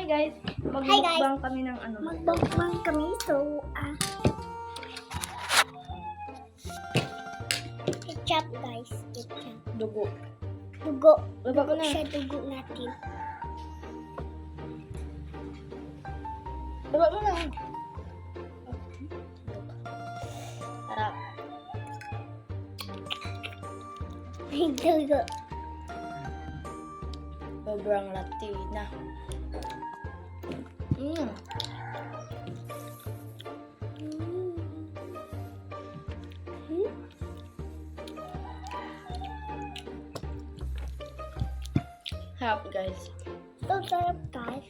Hi guys, Hi, guys. magbukbang kami ng ano. Magbukbang kami. So, ketchup guys. Ketchup. Dugo. Dugo. Baba ko na. Siya dugo natin. Baba mo na. Sarap. Dugo. Sobrang Latina. Sarap guys. So sarap guys.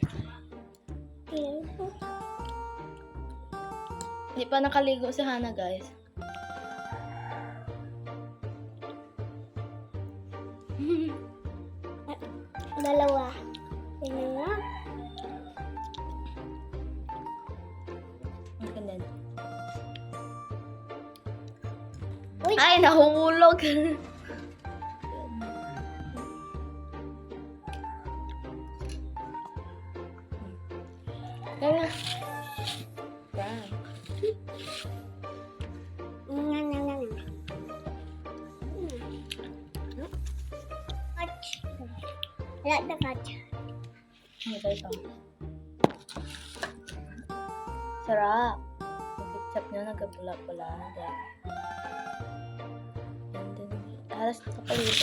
Hindi pa nakaligo si Hana guys. Dalawa. Tingnan nga. Ang ganda. Uy! Ay, nahulog. Kaya. Prank. Nga. Wala na catch. Ito. Sarap. Yung ketchup nyo nagkapula-pula. Halos nakapalibot.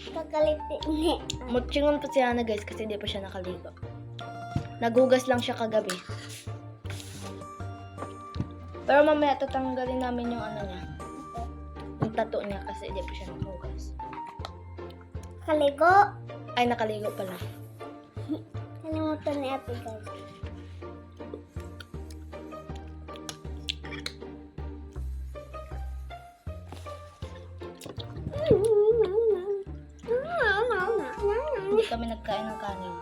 Kakalitin ni. Mutsingon pa si Hana guys kasi hindi pa siya nakaligo. Nagugas lang siya kagabi. Pero mamaya tatanggalin namin yung ano niya. Yung tattoo niya kasi hindi pa siya nagugas. Kaligo. Ay, nakaligo pala. Kalimutan ni Ate guys. Hindi kami nagkain ng kanin.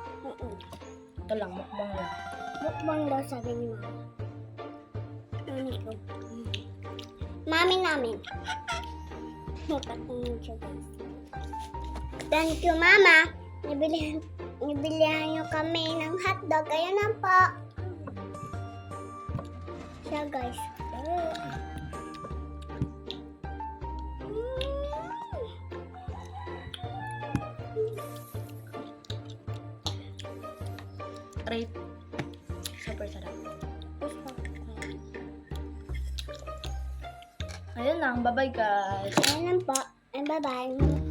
Ito lang, mukbang lang. Mukbang daw sabi ni Mama. Mami ko. Mami namin. Mukbang siya guys. Thank you Mama. Nibilihan niyo kami ng hotdog. Ayan na po. Siya guys. Right. Super sarap. Ayun lang, bye-bye guys. Ayan lang po. Bye-bye.